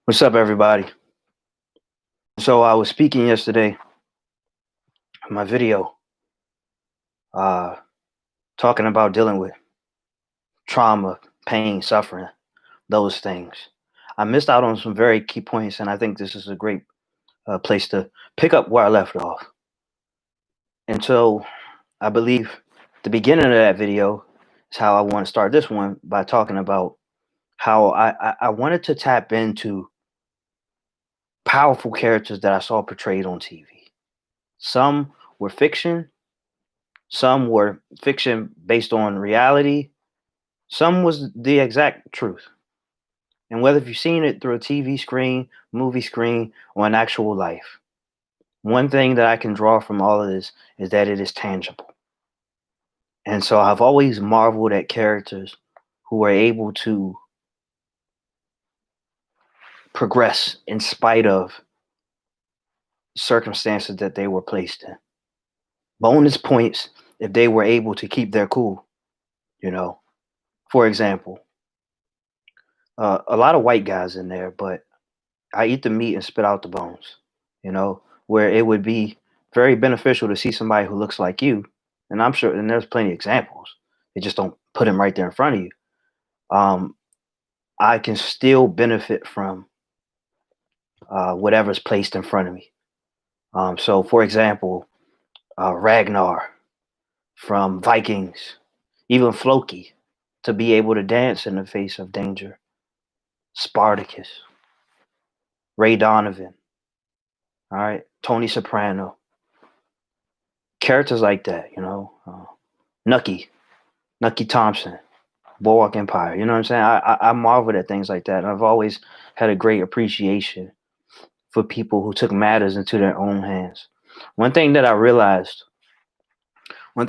What's up, everybody? So I was speaking yesterday in my video, uh, talking about dealing with trauma, pain, suffering, those things. I missed out on some very key points, and I think this is a great place to pick up where I left off. And so I believe the beginning of that video is how I want to start this one by talking about how I wanted to tap into powerful characters that I saw portrayed on TV. Some were fiction. Some were fiction based on reality. Some was the exact truth. And whether if you've seen it through a TV screen, movie screen, or in actual life, one thing that I can draw from all of this is that it is tangible. And so I've always marveled at characters who are able to progress in spite of circumstances that they were placed in. Bonus points if they were able to keep their cool, you know. For example, a lot of white guys in there, but I eat the meat and spit out the bones, where it would be very beneficial to see somebody who looks like you. And I'm sure, and there's plenty of examples. They just don't put him right there in front of you. Um, I can still benefit from whatever's placed in front of me. So, for example, Ragnar from Vikings, even Floki, to be able to dance in the face of danger, Spartacus, Ray Donovan, all right, Tony Soprano, characters like that, Nucky, Nucky Thompson, Boardwalk Empire. You know what I'm saying? I marveled at things like that. And I've always had a great appreciation for people who took matters into their own hands. One thing that I realized when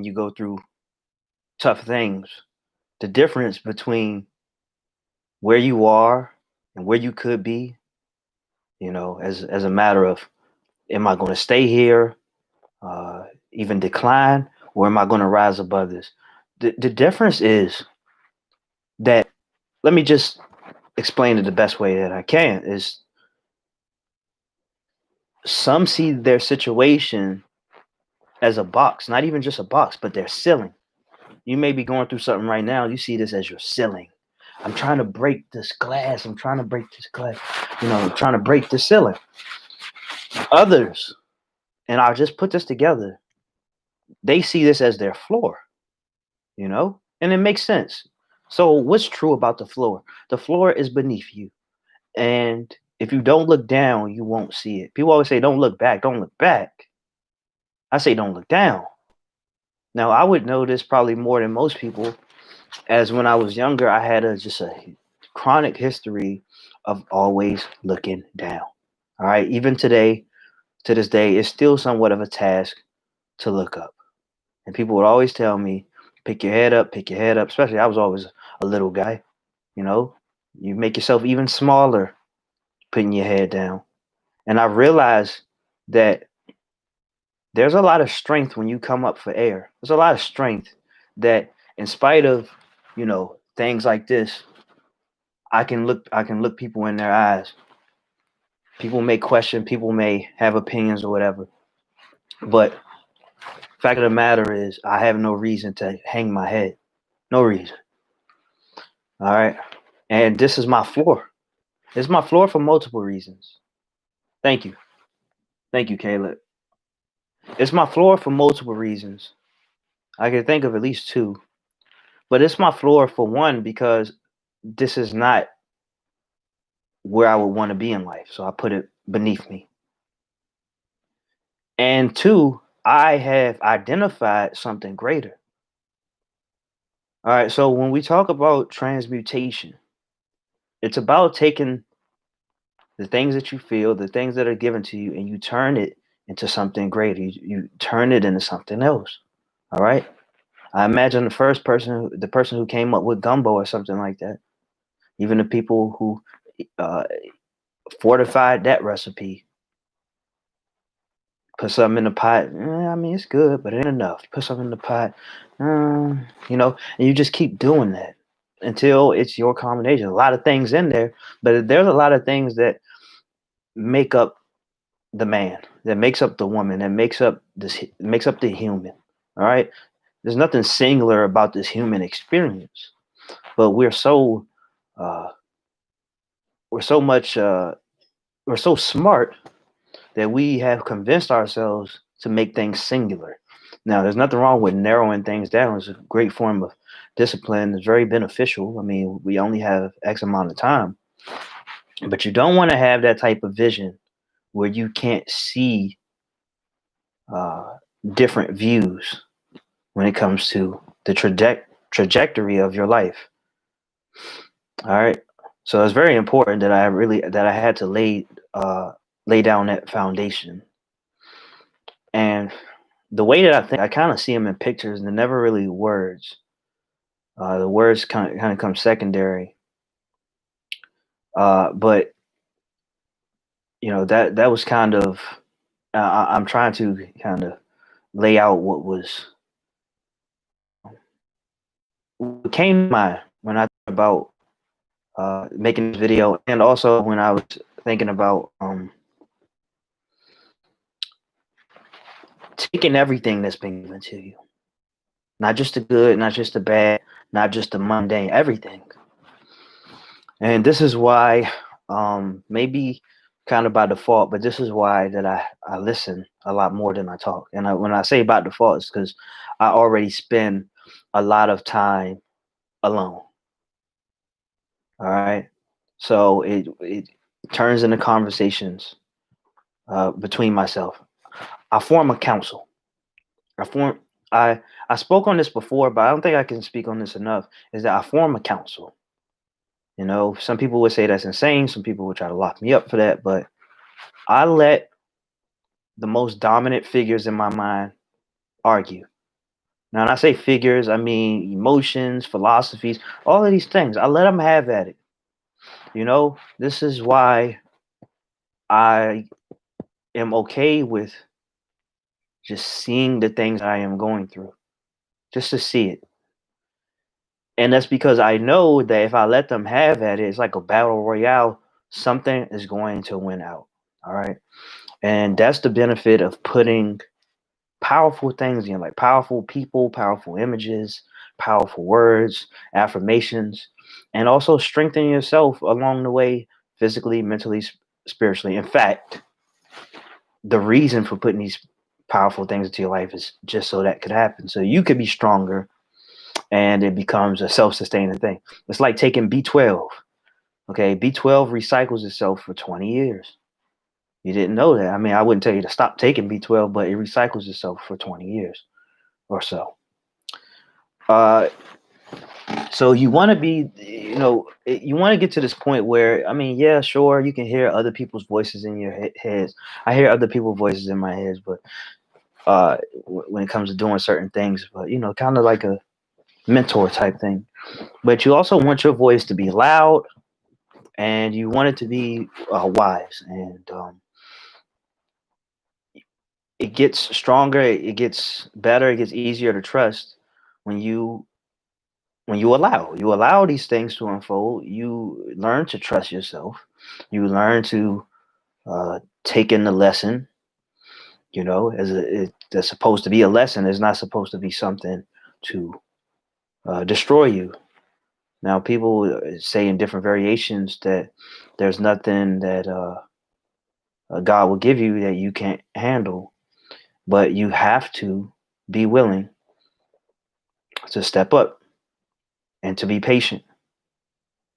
you go through tough things, the difference between where you are and where you could be, as a matter of, am I going to stay here, even decline, or am I going to rise above this? The difference is that, let me just explain it the best way that I can, is some see their situation as a box, not even just a box, but their ceiling. You may be going through something right now. You see this as your ceiling. I'm trying to break this glass. I'm trying to break this glass. I'm trying to break the ceiling. Others, and I'll just put this together, they see this as their floor, and it makes sense. So what's true about the floor? The floor is beneath you. And if you don't look down, you won't see it. People always say, don't look back, don't look back. I say, don't look down. Now, I would know this probably more than most people, as when I was younger, I had just a chronic history of always looking down. All right. Even today, to this day, it's still somewhat of a task to look up. And people would always tell me, pick your head up, pick your head up. Especially, I was always a little guy. You make yourself even smaller putting your head down. And I realized that there's a lot of strength when you come up for air. There's a lot of strength that, in spite of, things like this, I can look people in their eyes. People may question, people may have opinions or whatever. But fact of the matter is, I have no reason to hang my head. No reason. All right. And this is my floor. It's my floor for multiple reasons. Thank you. Thank you, Caleb. It's my floor for multiple reasons. I can think of at least two. But it's my floor for one, because this is not where I would want to be in life. So I put it beneath me. And two, I have identified something greater. All right. So when we talk about transmutation, it's about taking the things that you feel, the things that are given to you, and you turn it into something greater. You turn it into something else. All right. I imagine the person who came up with gumbo or something like that. Even the people who fortified that recipe, put something in the pot. I mean, it's good, but it ain't enough. Put something in the pot, and you just keep doing that. until it's your combination. A lot of things in there, but there's a lot of things that make up the man, that makes up the woman, that makes up the human. All right. There's nothing singular about this human experience, but uh, we're so much we're so smart that we have convinced ourselves to make things singular. Now, there's nothing wrong with narrowing things down. It's a great form of discipline. It's very beneficial. I mean, we only have X amount of time, but you don't want to have that type of vision where you can't see uh, different views when it comes to the trajectory of your life. All right. So it's very important that I had to lay down that foundation. And the way that I think, I kind of see them in pictures and they're never really words. The words kind of come secondary. But that was kind of I'm trying to kind of lay out what came to mind when I thought about making this video, and also when I was thinking about taking everything that's been given to you, not just the good, not just the bad, not just the mundane, everything. And this is why, maybe kind of by default, but this is why that I listen a lot more than I talk. And when I say by default, it's because I already spend a lot of time alone. All right. So it turns into conversations between myself. I form a council. I form I spoke on this before, but I don't think I can speak on this enough. Is that I form a council. Some people would say that's insane. Some people would try to lock me up for that, but I let the most dominant figures in my mind argue. Now, when I say figures, I mean emotions, philosophies, all of these things. I let them have at it. This is why I am okay with just seeing the things I am going through, just to see it. And that's because I know that if I let them have at it, it's like a battle royale. Something is going to win out. All right. And that's the benefit of putting powerful things in, like powerful people, powerful images, powerful words, affirmations, and also strengthen yourself along the way, physically, mentally, spiritually. In fact, the reason for putting these powerful things into your life is just so that could happen. So you could be stronger and it becomes a self-sustaining thing. It's like taking B12. Okay, B12 recycles itself for 20 years. You didn't know that. I mean, I wouldn't tell you to stop taking B12, but it recycles itself for 20 years or so. Uh, so you want to be, you want to get to this point where, I mean, yeah, sure, you can hear other people's voices in your heads. I hear other people's voices in my head, but when it comes to doing certain things, but kind of like a mentor type thing. But you also want your voice to be loud, and you want it to be wise, and it gets stronger, it gets better, it gets easier to trust when you allow these things to unfold. You learn to trust yourself. You learn to take in the lesson. That's supposed to be a lesson. It's not supposed to be something to destroy you. Now, people say in different variations that there's nothing that God will give you that you can't handle, but you have to be willing to step up and to be patient.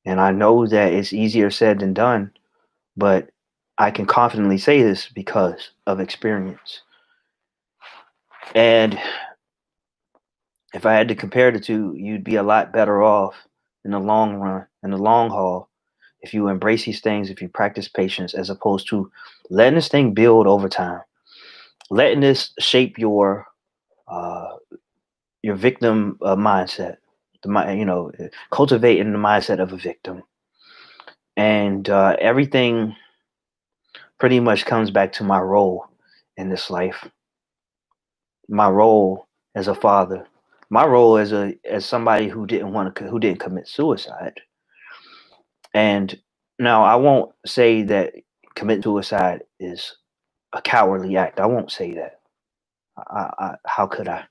And I know that it's easier said than done, but I can confidently say this because of experience. And if I had to compare the two, you'd be a lot better off in the long run, in the long haul, if you embrace these things, if you practice patience, as opposed to letting this thing build over time, letting this shape uh, your victim mindset, cultivating the mindset of a victim, and everything pretty much comes back to my role in this life, my role as a father, My role as somebody who didn't commit suicide, and now I won't say that committing suicide is a cowardly act. I won't say that. How could I?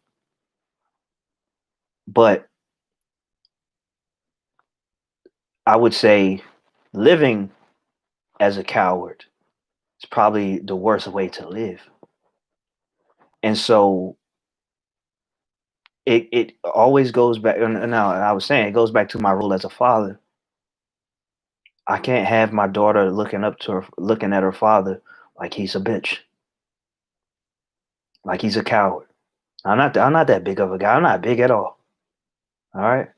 But I would say living as a coward is probably the worst way to live. And so it always goes back. And now I was saying it goes back to my role as a father. I can't have my daughter looking at her father like he's a bitch, like he's a coward. I'm not that big of a guy. I'm not big at all. All right.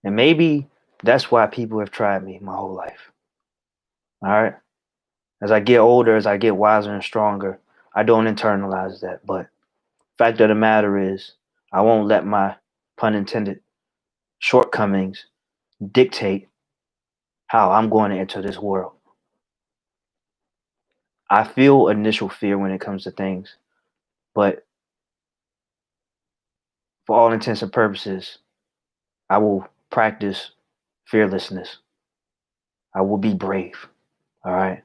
And maybe that's why people have tried me my whole life. All right. As I get older, as I get wiser and stronger, I don't internalize that. But fact of the matter is, I won't let my, pun intended, shortcomings dictate how I'm going to enter this world. I feel initial fear when it comes to things, but for all intents and purposes, I will practice fearlessness. I will be brave. All right.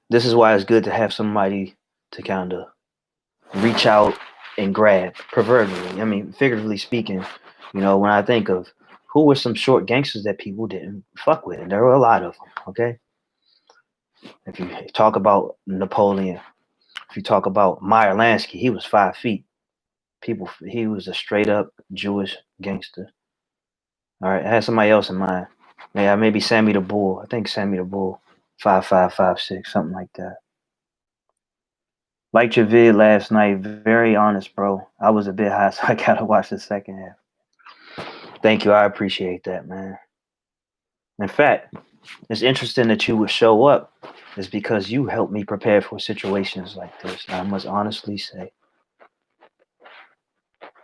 This is why it's good to have somebody to kind of reach out and grab, proverbially. I mean, figuratively speaking, when I think of who were some short gangsters that people didn't fuck with, and there were a lot of them, okay? If you talk about Napoleon, if you talk about Meyer Lansky, he was 5 feet. He was a straight up Jewish gangster. All right, I had somebody else in mind. Yeah, maybe Sammy the Bull. I think Sammy the Bull, 5'5", 5'6", something like that. Liked your vid last night. Very honest, bro. I was a bit high, so I gotta watch the second half. Thank you. I appreciate that, man. In fact, it's interesting that you would show up. Is because you helped me prepare for situations like this. I must honestly say,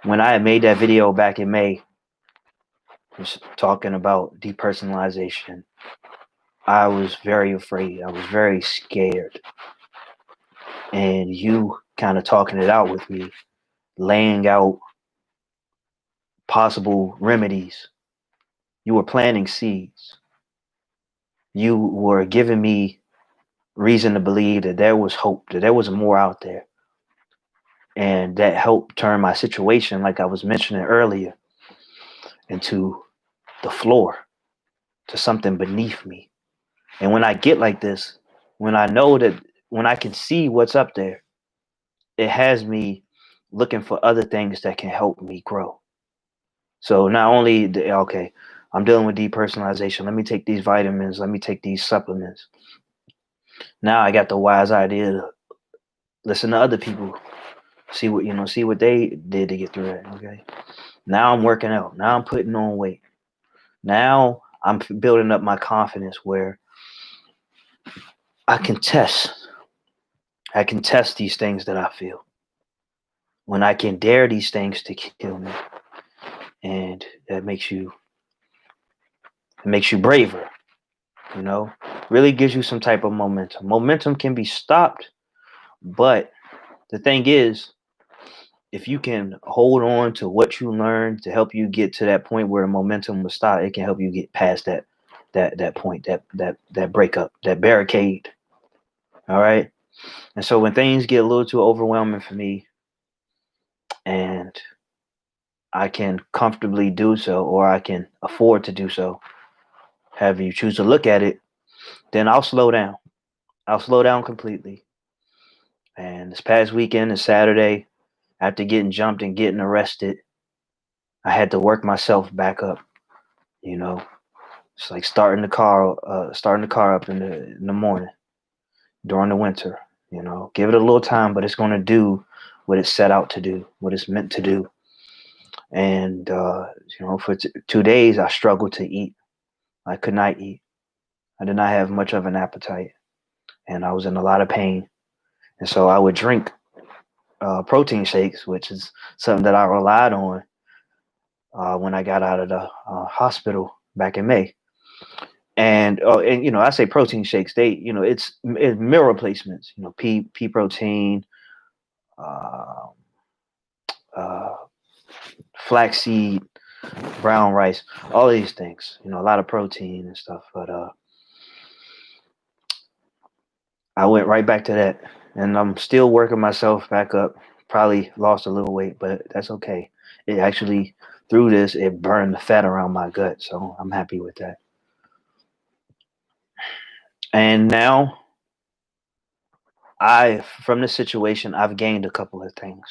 when I had made that video back in May, was talking about depersonalization, I was very afraid. I was very scared. And you kind of talking it out with me, laying out possible remedies. You were planting seeds. You were giving me reason to believe that there was hope, that there was more out there. And that helped turn my situation, like I was mentioning earlier, into the floor, to something beneath me. And when I get like this, when I know that, when I can see what's up there, it has me looking for other things that can help me grow. So not only, okay, I'm dealing with depersonalization. Let me take these vitamins. Let me take these supplements. Now I got the wise idea to listen to other people, see what they did to get through it. Okay. Now I'm working out. Now I'm putting on weight. Now I'm building up my confidence where I can test. I can test these things that I feel. When I can dare these things to kill me, and that makes you braver. Really gives you some type of momentum. Momentum can be stopped, but the thing is, if you can hold on to what you learned to help you get to that point where the momentum will stop, it can help you get past that point, that breakup, that barricade. All right. And so when things get a little too overwhelming for me, and I can comfortably do so, or I can afford to do so, however you choose to look at it, then I'll slow down. I'll slow down completely. And this past weekend and Saturday, after getting jumped and getting arrested, I had to work myself back up. It's like starting the car up in the morning during the winter. Give it a little time, but it's going to do what it's set out to do, what it's meant to do. And for 2 days, I struggled to eat. I could not eat. I did not have much of an appetite, and I was in a lot of pain. And so I would drink protein shakes, which is something that I relied on when I got out of the hospital back in May. And I say protein shakes. It's meal replacements. Pea protein, uh, uh, flaxseed, brown rice, all these things. A lot of protein and stuff. But I went right back to that, and I'm still working myself back up. Probably lost a little weight, but that's okay. It actually, through this, it burned the fat around my gut, so I'm happy with that. And now, from this situation, I've gained a couple of things.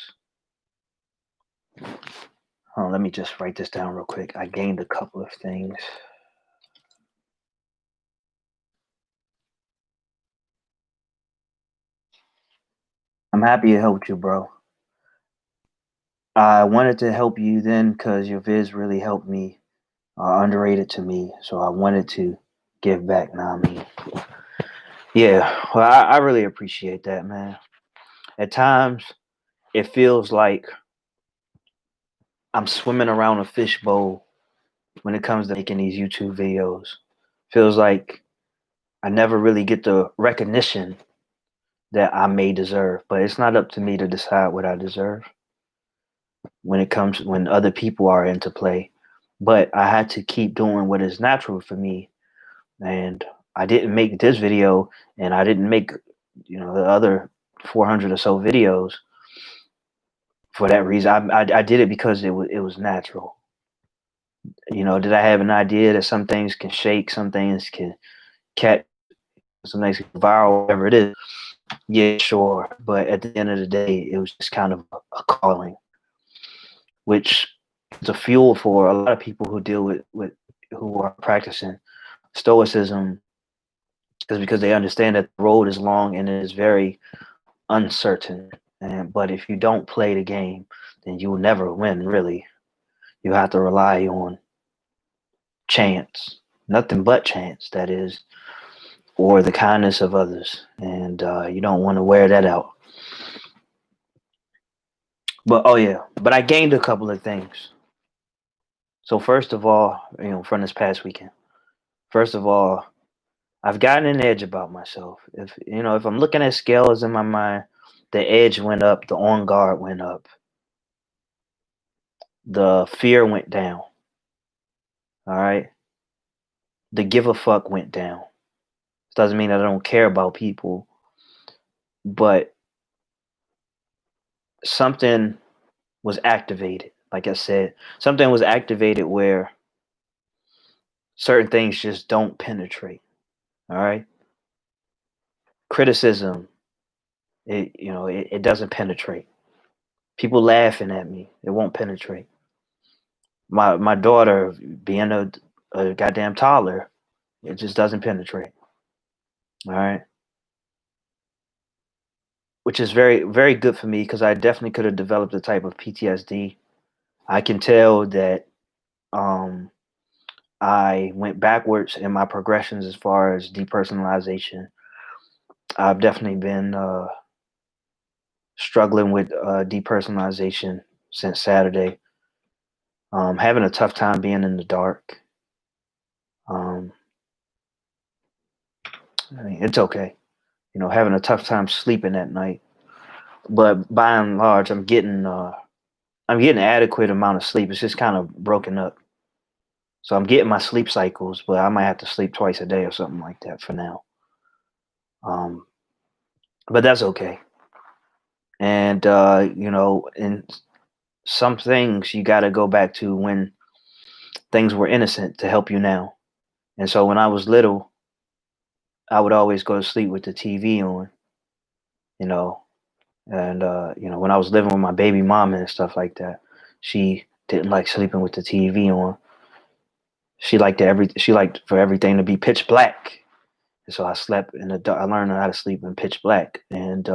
Oh, let me just write this down real quick. I gained a couple of things. I'm happy it helped you, bro. I wanted to help you then because your vids really helped me, underrated to me. So I wanted to give back. Now, I mean, yeah, well, I really appreciate that, man. At times, it feels like I'm swimming around a fishbowl when it comes to making these YouTube videos. Feels like I never really get the recognition that I may deserve, but it's not up to me to decide what I deserve when other people are into play. But I had to keep doing what is natural for me, and I didn't make this video, and I didn't make the other 400 or so videos for that reason. I did it because it was natural. Did I have an idea that some things can shake, some things can catch, some things can viral, whatever it is? Yeah, sure. But at the end of the day, it was just kind of a calling, which is a fuel for a lot of people who deal with who are practicing stoicism, is because they understand that the road is long and it is very uncertain. But if you don't play the game, then you will never win. Really, you have to rely on chance, nothing but chance. That is, or the kindness of others, and you don't want to wear that out. But oh yeah, but I gained a couple of things. So first of all, from this past weekend, first of all, I've gotten an edge about myself. If I'm looking at scales in my mind, the edge went up, the on guard went up, the fear went down. All right, the give a fuck went down. Doesn't mean that I don't care about people, but something was activated. Like I said, something was activated where certain things just don't penetrate. All right, criticism, it doesn't penetrate. People laughing at me, it won't penetrate. My daughter being a goddamn toddler, it just doesn't penetrate. All right, which is very very good for me because I definitely could have developed a type of PTSD. I can tell that um, I went backwards in my progressions as far as depersonalization. I've definitely been struggling with depersonalization since Saturday. Having a tough time being in the dark. Um, I mean, it's okay. Having a tough time sleeping at night. But by and large, I'm getting adequate amount of sleep. It's just kind of broken up. So I'm getting my sleep cycles, but I might have to sleep twice a day or something like that for now. Um, but that's okay. And in some things you got to go back to when things were innocent to help you now. And so when I was little, I would always go to sleep with the TV on, you know, and when I was living with my baby mama and stuff like that, she didn't like sleeping with the TV on. She liked for everything to be pitch black. And so I slept in the dark. I learned how to sleep in pitch black. And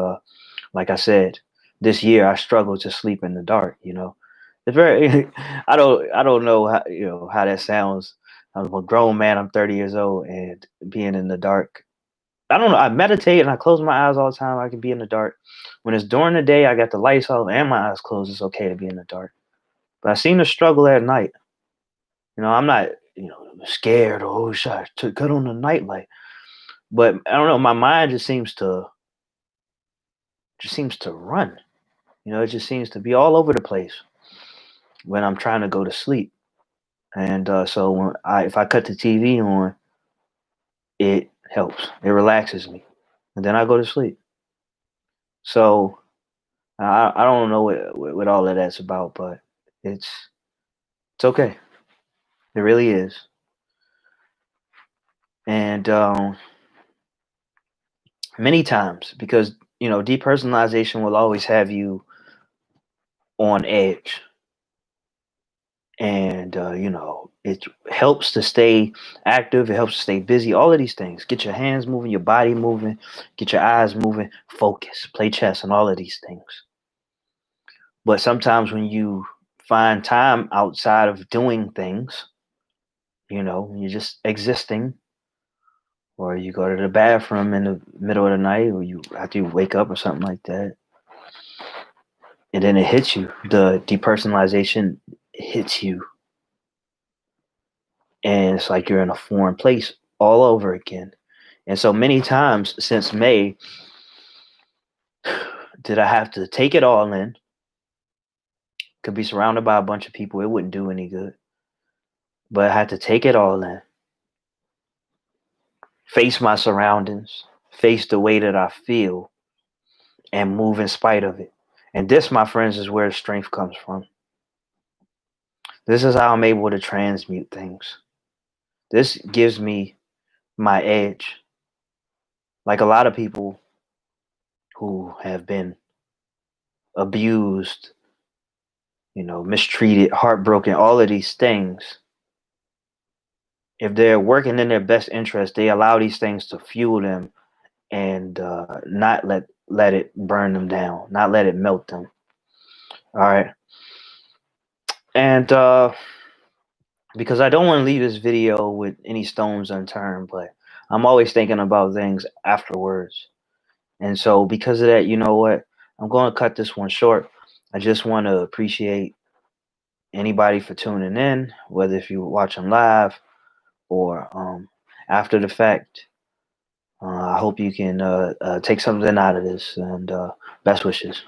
like I said, this year I struggled to sleep in the dark. It's very. I don't know how that sounds. I'm a grown man. I'm 30 years old, and being in the dark. I don't know. I meditate and I close my eyes all the time. I can be in the dark. When it's during the day, I got the lights off and my eyes closed. It's okay to be in the dark. But I seem to struggle at night. I'm not scared or oh shit to cut on the nightlight. But I don't know. My mind just seems to run. It just seems to be all over the place. when I'm trying to go to sleep. And so if I cut the TV on, it helps. It relaxes me, and then I go to sleep. So I don't know what all of that's about, but it's it's okay. It really is. And many times, because depersonalization will always have you on edge, and it helps to stay active. It helps to stay busy. All of these things. Get your hands moving, your body moving, get your eyes moving, focus, play chess, and all of these things. But sometimes when you find time outside of doing things, you're just existing, or you go to the bathroom in the middle of the night, or you after you wake up or something like that, and then it hits you. The depersonalization hits you, and it's like you're in a foreign place all over again. And so many times since May, did I have to take it all in? Could be surrounded by a bunch of people, it wouldn't do any good. But I had to take it all in, face my surroundings, face the way that I feel, and move in spite of it. And this, my friends, is where strength comes from. This is how I'm able to transmute things. This gives me my edge. Like a lot of people who have been abused, mistreated, heartbroken, all of these things, if they're working in their best interest, they allow these things to fuel them and not let it burn them down, not let it melt them. All right. And because I don't want to leave this video with any stones unturned, but I'm always thinking about things afterwards. And so because of that, you know what? I'm going to cut this one short. I just want to appreciate anybody for tuning in, whether if you watch them live or after the fact. I hope you can take something out of this, and best wishes.